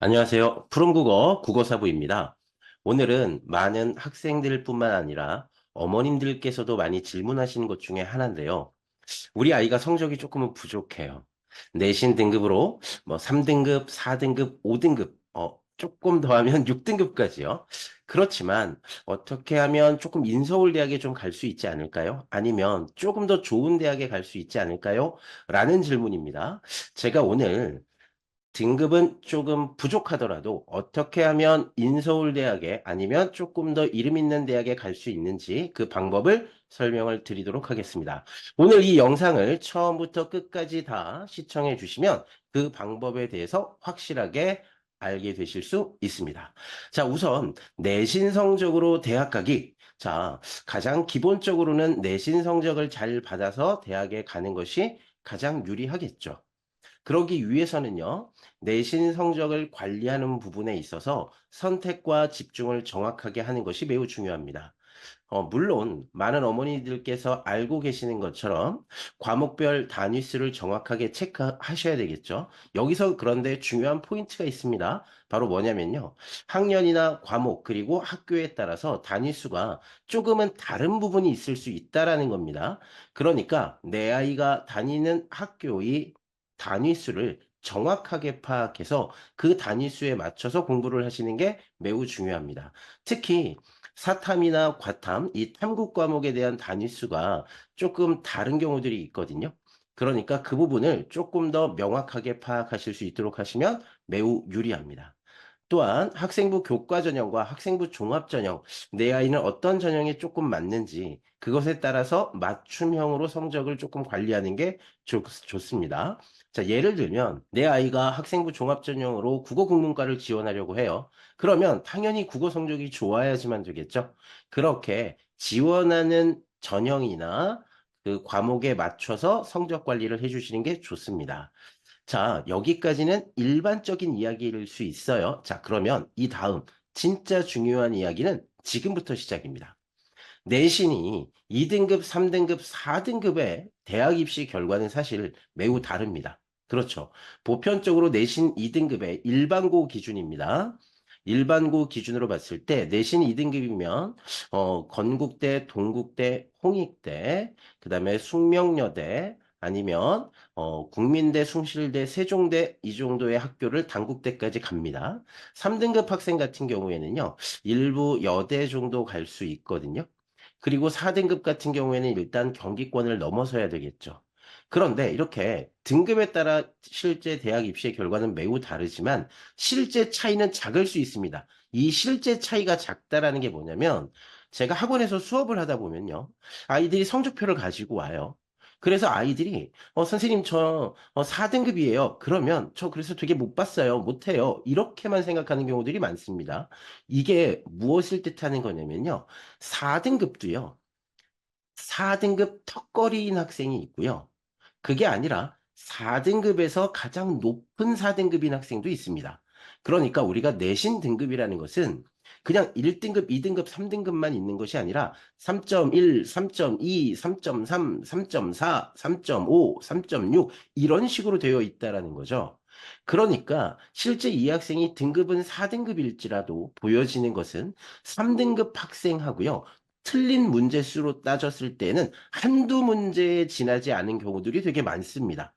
안녕하세요. 푸른국어 국어사부입니다. 오늘은 많은 학생들뿐만 아니라 어머님들께서도 많이 질문하시는 것 중에 하나인데요. 우리 아이가 성적이 조금은 부족해요. 내신 등급으로 뭐 3등급, 4등급, 5등급, 조금 더 하면 6등급까지요. 그렇지만 어떻게 하면 조금 인서울 대학에 좀 갈 수 있지 않을까요? 아니면 조금 더 좋은 대학에 갈 수 있지 않을까요? 라는 질문입니다. 제가 오늘 등급은 조금 부족하더라도 어떻게 하면 인서울대학에 아니면 조금 더 이름 있는 대학에 갈 수 있는지 그 방법을 설명을 드리도록 하겠습니다. 오늘 이 영상을 처음부터 끝까지 다 시청해 주시면 그 방법에 대해서 확실하게 알게 되실 수 있습니다. 자, 우선 내신 성적으로 대학 가기. 자, 가장 기본적으로는 내신 성적을 잘 받아서 대학에 가는 것이 가장 유리하겠죠. 그러기 위해서는요, 내신 성적을 관리하는 부분에 있어서 선택과 집중을 정확하게 하는 것이 매우 중요합니다. 물론, 많은 어머니들께서 알고 계시는 것처럼 과목별 단위수를 정확하게 체크하셔야 되겠죠. 여기서 그런데 중요한 포인트가 있습니다. 바로 뭐냐면요. 학년이나 과목, 그리고 학교에 따라서 단위수가 조금은 다른 부분이 있을 수 있다라는 겁니다. 그러니까 내 아이가 다니는 학교의 단위수를 정확하게 파악해서 그 단위수에 맞춰서 공부를 하시는 게 매우 중요합니다. 특히 사탐이나 과탐, 이 탐구 과목에 대한 단위수가 조금 다른 경우들이 있거든요. 그러니까 그 부분을 조금 더 명확하게 파악하실 수 있도록 하시면 매우 유리합니다. 또한 학생부 교과 전형과 학생부 종합 전형, 내 아이는 어떤 전형에 조금 맞는지 그것에 따라서 맞춤형으로 성적을 조금 관리하는 게 좋습니다. 자, 예를 들면 내 아이가 학생부 종합 전형으로 국어 국문과를 지원하려고 해요. 그러면 당연히 국어 성적이 좋아야지만 되겠죠. 그렇게 지원하는 전형이나 그 과목에 맞춰서 성적 관리를 해주시는 게 좋습니다. 자, 여기까지는 일반적인 이야기일 수 있어요. 자, 그러면 이 다음 진짜 중요한 이야기는 지금부터 시작입니다. 내신이 2등급, 3등급, 4등급의 대학 입시 결과는 사실 매우 다릅니다. 그렇죠. 보편적으로 내신 2등급의 일반고 기준입니다. 일반고 기준으로 봤을 때 내신 2등급이면 건국대, 동국대, 홍익대, 그다음에 숙명여대 아니면 국민대, 숭실대, 세종대 이 정도의 학교를 단국대까지 갑니다. 3등급 학생 같은 경우에는요. 일부 여대 정도 갈 수 있거든요. 그리고 4등급 같은 경우에는 일단 경기권을 넘어서야 되겠죠. 그런데 이렇게 등급에 따라 실제 대학 입시의 결과는 매우 다르지만 실제 차이는 작을 수 있습니다. 이 실제 차이가 작다라는 게 뭐냐면 제가 학원에서 수업을 하다 보면요. 아이들이 성적표를 가지고 와요. 그래서 아이들이 선생님 저 4등급이에요. 그러면 저 그래서 되게 못 봤어요. 못해요. 이렇게만 생각하는 경우들이 많습니다. 이게 무엇을 뜻하는 거냐면요. 4등급도요. 4등급 턱걸이인 학생이 있고요. 그게 아니라 4등급에서 가장 높은 4등급인 학생도 있습니다. 그러니까 우리가 내신 등급이라는 것은 그냥 1등급, 2등급, 3등급만 있는 것이 아니라 3.1, 3.2, 3.3, 3.4, 3.5, 3.6 이런 식으로 되어 있다라는 거죠. 그러니까 실제 이 학생이 등급은 4등급일지라도 보여지는 것은 3등급 학생하고요. 틀린 문제 수로 따졌을 때는 한두 문제에 지나지 않은 경우들이 되게 많습니다.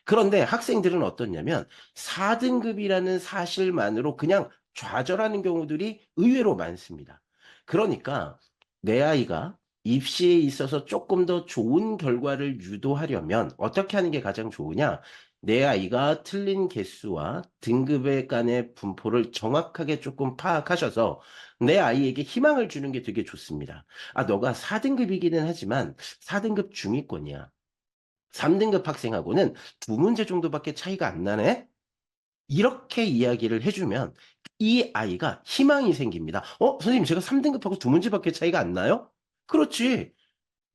그런데 학생들은 어떻냐면 4등급이라는 사실만으로 그냥 좌절하는 경우들이 의외로 많습니다. 그러니까 내 아이가 입시에 있어서 조금 더 좋은 결과를 유도하려면 어떻게 하는 게 가장 좋으냐? 내 아이가 틀린 개수와 등급의 간의 분포를 정확하게 조금 파악하셔서 내 아이에게 희망을 주는 게 되게 좋습니다. 아, 너가 4등급이기는 하지만 4등급 중위권이야. 3등급 학생하고는 두 문제 정도밖에 차이가 안 나네? 이렇게 이야기를 해주면 이 아이가 희망이 생깁니다. 선생님, 제가 3등급하고 두 문제밖에 차이가 안 나요? 그렇지.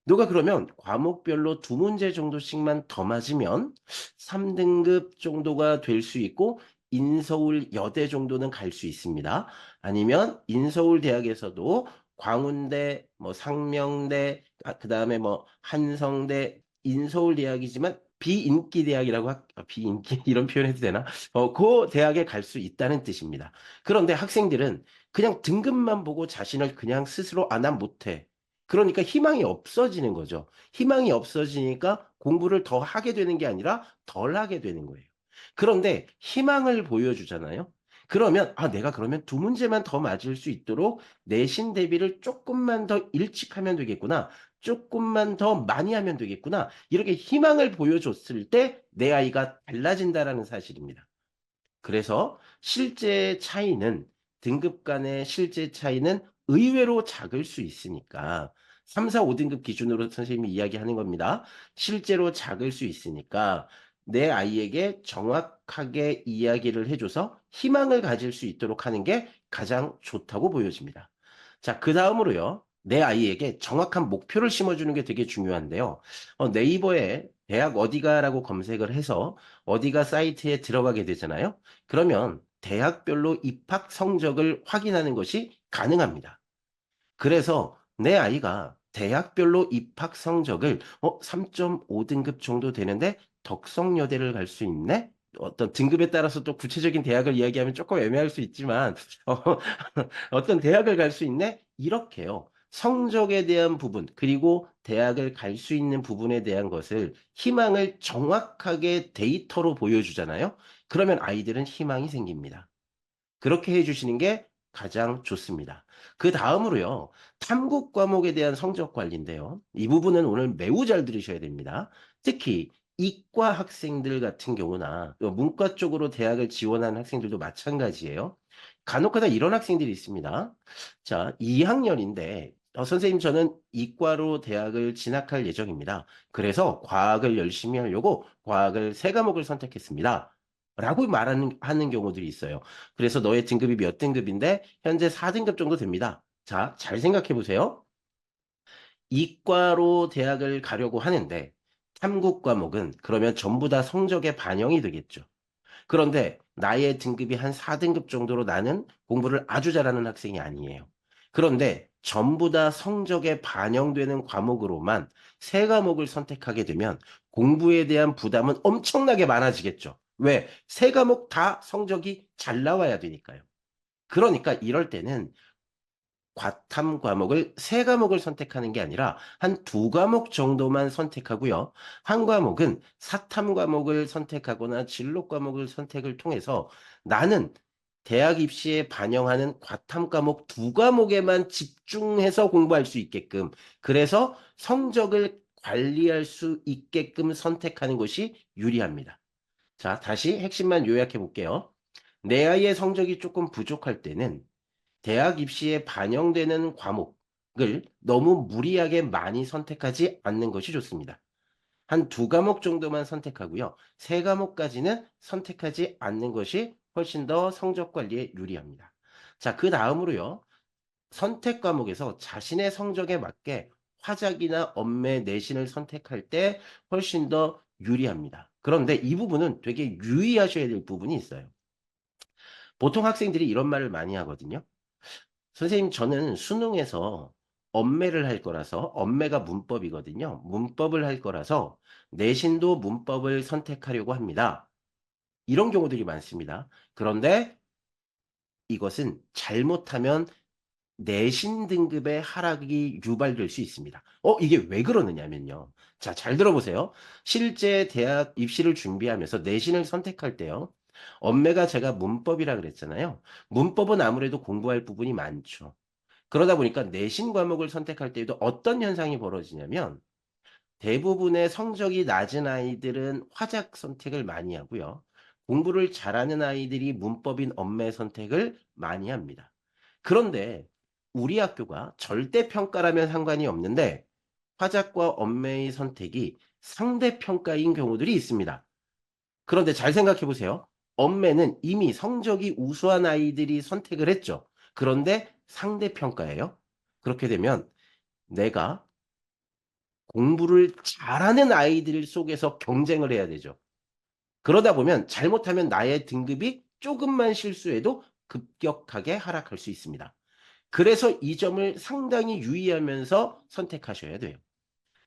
너가 그러면 과목별로 두 문제 정도씩만 더 맞으면 3등급 정도가 될 수 있고 인서울 여대 정도는 갈 수 있습니다. 아니면 인서울 대학에서도 광운대, 뭐 상명대, 그다음에 뭐 한성대, 인서울 대학이지만 비인기 대학이라고 비인기 이런 표현 해도 되나? 고 대학에 갈 수 있다는 뜻입니다. 그런데 학생들은 그냥 등급만 보고 자신을 그냥 스스로 '아 난 못해.' 그러니까 희망이 없어지는 거죠. 희망이 없어지니까 공부를 더 하게 되는 게 아니라 덜 하게 되는 거예요. 그런데 희망을 보여주잖아요. 그러면 '아 내가 그러면 두 문제만 더 맞을 수 있도록 내신 대비를 쪼끔만 더 일찍 하면 되겠구나. 쪼끔만 더 많이 하면 되겠구나.' 이렇게 희망을 보여줬을 때 내 아이가 달라진다라는 사실입니다. 그래서 실제 차이는 등급 간의 실제 차이는 의외로 작을 수 있으니까 3, 4, 5 등급 기준으로 선생님이 이야기하는 겁니다. 실제로 작을 수 있으니까 내 아이에게 정확하게 이야기를 해 줘서 희망을 가질 수 있도록 하는 게 가장 좋다고 보여집니다. 자, 그다음으로요. 내 아이에게 정확한 목표를 심어 주는 게 되게 중요한데요. 네이버에 "대학 어디가?"라고 검색을 해서 어디가 사이트에 들어가게 되잖아요. 그러면 대학별로 입학 성적을 확인하는 것이 가능합니다. 그래서 내 아이가 대학별로 입학 성적을 3.5 등급 정도 되는데 덕성여대를 갈 수 있네? 어떤 등급에 따라서 또 구체적인 대학을 이야기하면 쪼끔 애매할 수 있지만 어 어떤 대학을 갈 수 있네? 이렇게요. 성적에 대한 부분 그리고 대학을 갈 수 있는 부분에 대한 것을 희망을 정확하게 데이터로 보여주잖아요. 그러면 아이들은 희망이 생깁니다. 그렇게 해 주시는 게 가장 좋습니다. 그다음으로요. 탐구 과목에 대한 성적 관리인데요. 이 부분은 오늘 매우 잘 들으셔야 됩니다. 특히 이과 학생들 같은 경우나 문과 쪽으로 대학을 지원하는 학생들도 마찬가지예요. 간혹가다 이런 학생들이 있습니다. 자, 2 학년인데 "선생님 저는 이과로 대학을 진학할 예정입니다. 그래서 과학을 열심히 하려고 과학을 3 과목을 선택했습니다." 라고 하는 경우들이 있어요. 그래서 "너의 등급이 몇 등급인데 현재 4 등급 정도 됩니다." 자, 잘 생각해 보세요. 이과로 대학을 가려고 하는데 탐구 과목은 그러면 전부 다 성적에 반영이 되겠죠. 그런데 나의 등급이 한 4 등급 정도로 나는 공부를 아주 잘하는 학생이 아니에요. 그런데 전부 다 성적에 반영되는 과목으로만 3 과목을 선택하게 되면 공부에 대한 부담은 엄청나게 많아지겠죠. 왜? 3 과목 다 성적이 잘 나와야 되니까요. 그러니까 이럴 때는 과탐 과목을 3 과목을 선택하는 게 아니라 한 2 과목 정도만 선택하고요. 한 과목은 사탐 과목을 선택하거나 진로 과목을 선택을 통해서 나는 대학 입시에 반영하는 과탐 과목 2 과목에만 집중해서 공부할 수 있게끔 그래서 성적을 관리할 수 있게끔 선택하는 것이 유리합니다. 자, 다시 핵심만 요약해 볼게요. 내 아이의 성적이 쪼끔 부족할 때는 대학 입시에 반영되는 과목을 너무 무리하게 많이 선택하지 않는 것이 좋습니다. 한 2 과목 정도만 선택하고요. 3 과목까지는 선택하지 않는 것이 훨씬 더 성적 관리에 유리합니다. 자, 그다음으로요. 선택 과목에서 자신의 성적에 맞게 화작이나 엄매, 내신을 선택할 때 훨씬 더 유리합니다. 그런데 이 부분은 되게 유의하셔야 될 부분이 있어요. 보통 학생들이 이런 말을 많이 하거든요. "선생님 저는 수능에서 엄매를 할 거라서" 엄매가 문법이거든요. "문법을 할 거라서 내신도 문법을 선택하려고 합니다." 이런 경우들이 많습니다. 그런데 이것은 잘못하면 내신 등급의 하락이 유발될 수 있습니다. 이게 왜 그러느냐면요. 자, 잘 들어보세요. 실제 대학 입시를 준비하면서 내신을 선택할 때요. 엄매가 제가 문법이라 그랬잖아요. 문법은 아무래도 공부할 부분이 많죠. 그러다 보니까 내신 과목을 선택할 때에도 어떤 현상이 벌어지냐면 대부분의 성적이 낮은 아이들은 화작 선택을 많이 하고요. 공부를 잘하는 아이들이 문법인 엄매 선택을 많이 합니다. 그런데 우리 학교가 절대 평가라면 상관이 없는데 화작과 엄매의 선택이 상대 평가인 경우들이 있습니다. 그런데 잘 생각해 보세요. 엄매는 이미 성적이 우수한 아이들이 선택을 했죠. 그런데 상대 평가예요. 그렇게 되면 내가 공부를 잘하는 아이들 속에서 경쟁을 해야 되죠. 그러다 보면 잘못하면 나의 등급이 쪼금만 실수해도 급격하게 하락할 수 있습니다. 그래서 이 점을 상당히 유의하면서 선택하셔야 돼요.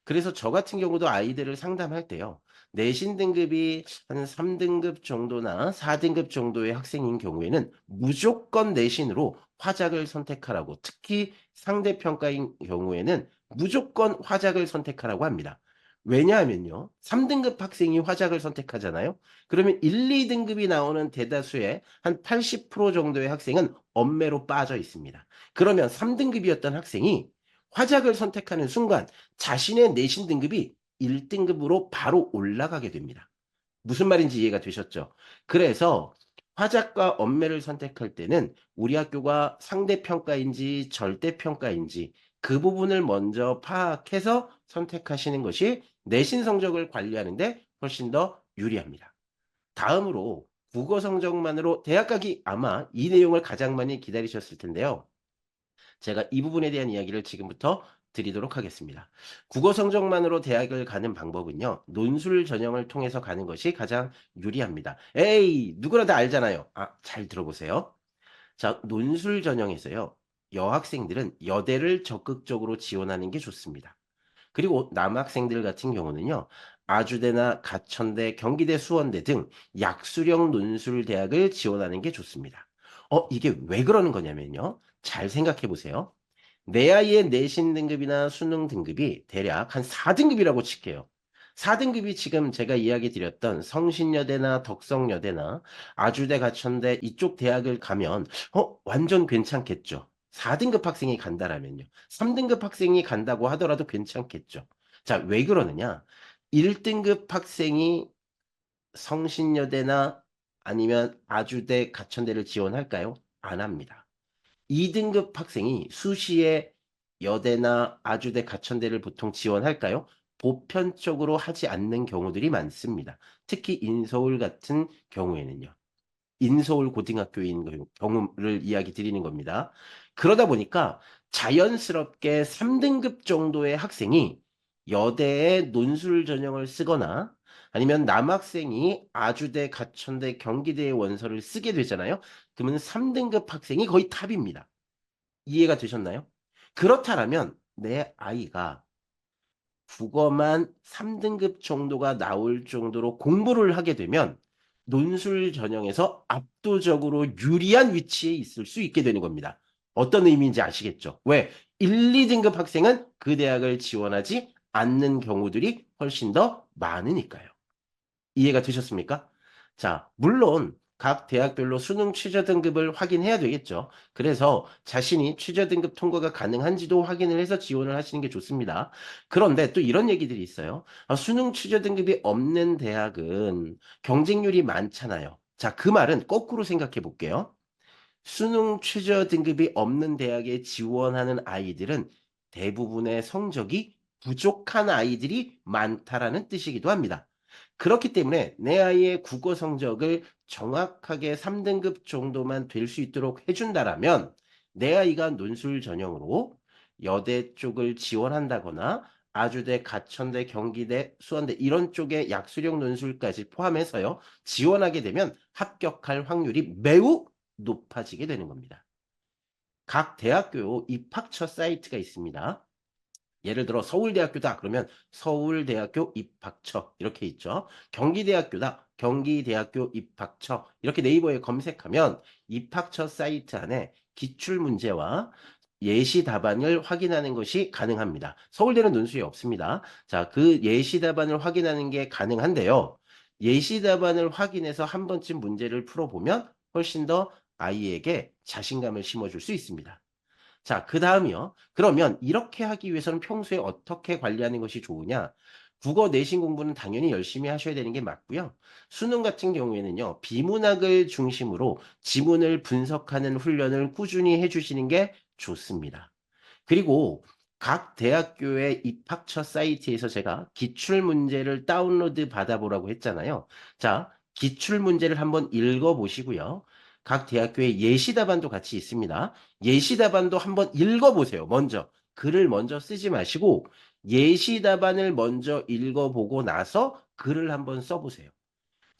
그래서 저 같은 경우도 아이들을 상담할 때요. 내신 등급이 한 3등급 정도나 4등급 정도의 학생인 경우에는 무조건 내신으로 화작을 선택하라고, 특히 상대평가인 경우에는 무조건 화작을 선택하라고 합니다. 왜냐하면요, 3등급 학생이 화작을 선택하잖아요. 그러면 1, 2등급이 나오는 대다수의 한 80% 정도의 학생은 엄매로 빠져 있습니다. 그러면 3등급이었던 학생이 화작을 선택하는 순간 자신의 내신 등급이 1등급으로 바로 올라가게 됩니다. 무슨 말인지 이해가 되셨죠? 그래서 화작과 엄매를 선택할 때는 우리 학교가 상대평가인지 절대평가인지 그 부분을 먼저 파악해서 선택하시는 것이 내신 성적을 관리하는 데 훨씬 더 유리합니다. 다음으로 국어 성적만으로 대학 가기, 아마 이 내용을 가장 많이 기다리셨을 텐데요. 제가 이 부분에 대한 이야기를 지금부터 드리도록 하겠습니다. 국어 성적만으로 대학을 가는 방법은요, 논술 전형을 통해서 가는 것이 가장 유리합니다. 에이, 누구나 다 알잖아요. 아, 잘 들어보세요. 자, 논술 전형에서요, 여학생들은 여대를 적극적으로 지원하는 게 좋습니다. 그리고 남학생들 같은 경우는요, 아주대나 가천대, 경기대, 수원대 등 약수령 논술 대학을 지원하는 게 좋습니다. 이게 왜 그러는 거냐면요. 잘 생각해 보세요. 내 아이의 내신 등급이나 수능 등급이 대략 한 4등급이라고 칠게요. 4등급이 지금 제가 이야기 드렸던 성신여대나 덕성여대나 아주대, 가천대 이쪽 대학을 가면 완전 괜찮겠죠. 4등급 학생이 간다라면요. 3등급 학생이 간다고 하더라도 괜찮겠죠. 자, 왜 그러느냐? 1등급 학생이 성신여대나 아니면 아주대, 가천대를 지원할까요? 안 합니다. 2등급 학생이 수시에 여대나 아주대, 가천대를 보통 지원할까요? 보편적으로 하지 않는 경우들이 많습니다. 특히 인서울 같은 경우에는요. 인서울 고등학교인 경우를 이야기 드리는 겁니다. 그러다 보니까 자연스럽게 3등급 정도의 학생이 여대의 논술 전형을 쓰거나 아니면 남학생이 아주대, 가천대, 경기대의 원서를 쓰게 되잖아요. 그러면 3등급 학생이 거의 탑입니다. 이해가 되셨나요? 그렇다라면 내 아이가 국어만 3등급 정도가 나올 정도로 공부를 하게 되면 논술 전형에서 압도적으로 유리한 위치에 있을 수 있게 되는 겁니다. 어떤 의미인지 아시겠죠? 왜? 1, 2등급 학생은 그 대학을 지원하지 않는 경우들이 훨씬 더 많으니까요. 이해가 되셨습니까? 자, 물론 각 대학별로 수능 최저 등급을 확인해야 되겠죠. 그래서 자신이 최저 등급 통과가 가능한지도 확인을 해서 지원을 하시는 게 좋습니다. 그런데 또 이런 얘기들이 있어요. 수능 최저 등급이 없는 대학은 경쟁률이 많잖아요. 자, 그 말은 거꾸로 생각해 볼게요. 수능 최저 등급이 없는 대학에 지원하는 아이들은 대부분의 성적이 부족한 아이들이 많다라는 뜻이기도 합니다. 그렇기 때문에 내 아이의 국어 성적을 정확하게 3등급 정도만 될 수 있도록 해준다라면 내 아이가 논술 전형으로 여대 쪽을 지원한다거나 아주대, 가천대, 경기대, 수원대 이런 쪽의 약수령 논술까지 포함해서요. 지원하게 되면 합격할 확률이 매우 높아지게 되는 겁니다. 각 대학교 입학처 사이트가 있습니다. 예를 들어 서울대학교다 그러면 서울대학교 입학처 이렇게 있죠. 경기대학교다. 경기대학교 입학처 이렇게 네이버에 검색하면 입학처 사이트 안에 기출 문제와 예시 답안을 확인하는 것이 가능합니다. 서울대는 논술이 없습니다. 자, 그 예시 답안을 확인하는 게 가능한데요. 예시 답안을 확인해서 한 번쯤 문제를 풀어보면 훨씬 더 아이에게 자신감을 심어줄 수 있습니다. 자, 그다음이요. 그러면 이렇게 하기 위해서는 평소에 어떻게 관리하는 것이 좋으냐? 국어 내신 공부는 당연히 열심히 하셔야 되는 게 맞고요. 수능 같은 경우에는요. 비문학을 중심으로 지문을 분석하는 훈련을 꾸준히 해 주시는 게 좋습니다. 그리고 각 대학교의 입학처 사이트에서 제가 기출 문제를 다운로드 받아보라고 했잖아요. 자, 기출 문제를 한번 읽어 보시고요. 각 대학교의 예시 답안도 같이 있습니다. 예시 답안도 한번 읽어 보세요. 먼저 글을 먼저 쓰지 마시고 예시 답안을 먼저 읽어 보고 나서 글을 한번 써 보세요.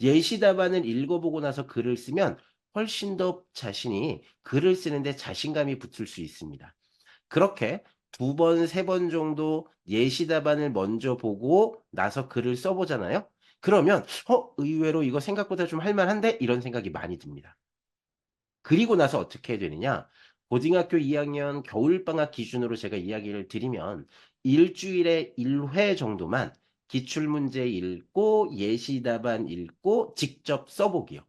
예시 답안을 읽어 보고 나서 글을 쓰면 훨씬 더 자신이 글을 쓰는데 자신감이 붙을 수 있습니다. 그렇게 2번, 3번 정도 예시 답안을 먼저 보고 나서 글을 써 보잖아요. 그러면 '의외로 이거 생각보다 좀 할 만한데?' 이런 생각이 많이 듭니다. 그리고 나서 어떻게 해야 되느냐. 고등학교 2 학년 겨울방학 기준으로 제가 이야기를 드리면 일 주일에 1회 정도만 기출문제 읽고 예시 답안 읽고 직접 써 보기요.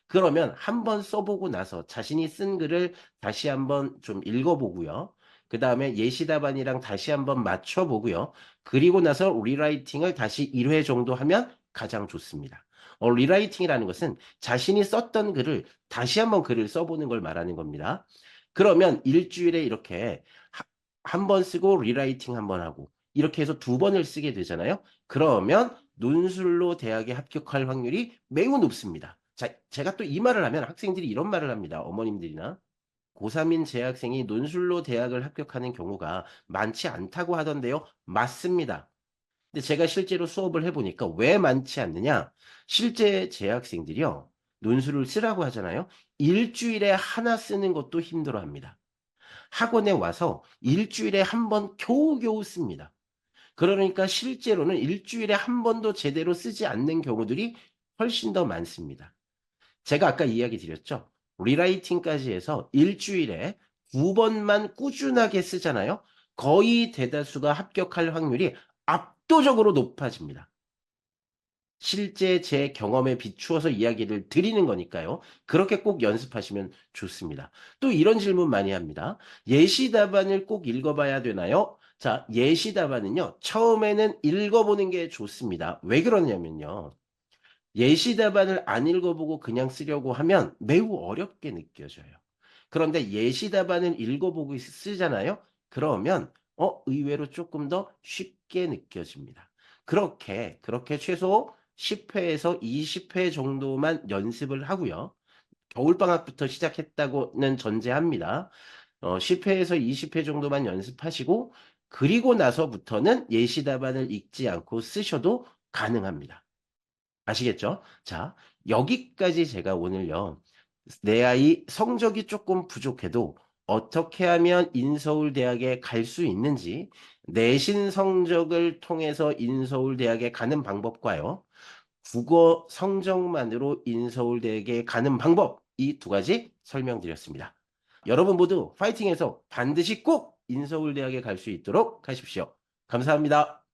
그러면 한번 써 보고 나서 자신이 쓴 글을 다시 한번 좀 읽어 보고요. 그다음에 예시 답안이랑 다시 한번 맞춰 보고요. 그리고 나서 리라이팅을 다시 1회 정도 하면 가장 좋습니다. 리라이팅이라는 것은 자신이 썼던 글을 다시 한번 글을 써 보는 걸 말하는 겁니다. 그러면 일 주일에 이렇게 한 번 쓰고 리라이팅 한 번 하고 이렇게 해서 두 번을 쓰게 되잖아요. 그러면 논술로 대학에 합격할 확률이 매우 높습니다. 자, 제가 또 이 말을 하면 학생들이 이런 말을 합니다. 어머님들이나. 고3인 재학생이 논술로 대학을 합격하는 경우가 많지 않다고 하던데요. 맞습니다. 근데 제가 실제로 수업을 해 보니까 왜 많지 않느냐? 실제 재학생들이요. 논술을 쓰라고 하잖아요. 일 주일에 하나 쓰는 것도 힘들어합니다. 학원에 와서 일 주일에 한 번 겨우겨우 씁니다. 그러니까 실제로는 일 주일에 한 번도 제대로 쓰지 않는 경우들이 훨씬 더 많습니다. 제가 아까 이야기 드렸죠. 리라이팅까지 해서 일 주일에 두 번만 꾸준하게 쓰잖아요. 거의 대다수가 합격할 확률이 압도적으로 높아집니다. 실제 제 경험에 비추어서 이야기를 드리는 거니까요. 그렇게 꼭 연습하시면 좋습니다. 또 이런 질문 많이 합니다. "예시 답안을 꼭 읽어 봐야 되나요?" 자, 예시 답안은요. 처음에는 읽어 보는 게 좋습니다. 왜 그러냐면요. 예시 답안을 안 읽어 보고 그냥 쓰려고 하면 매우 어렵게 느껴져요. 그런데 예시 답안을 읽어 보고 쓰잖아요. 그러면 의외로 쪼끔 더 쉽게 느껴집니다. 그렇게 최소 10 회에서 20회 정도만 연습을 하고요. 겨울방학부터 시작했다고는 전제합니다. 10 회에서 20회 정도만 연습하시고 그리고 나서부터는 예시 답안을 읽지 않고 쓰셔도 가능합니다. 아시겠죠? 자, 여기까지 제가 오늘요. 내 아이 성적이 쪼끔 부족해도 어떻게 하면 인서울대학에 갈 수 있는지 내신 성적을 통해서 인서울대학에 가는 방법과요. 국어 성적만으로 인서울대학에 가는 방법 이 두 가지 설명드렸습니다. 여러분 모두 파이팅해서 반드시 꼭 인서울대학에 갈 수 있도록 하십시오. 감사합니다.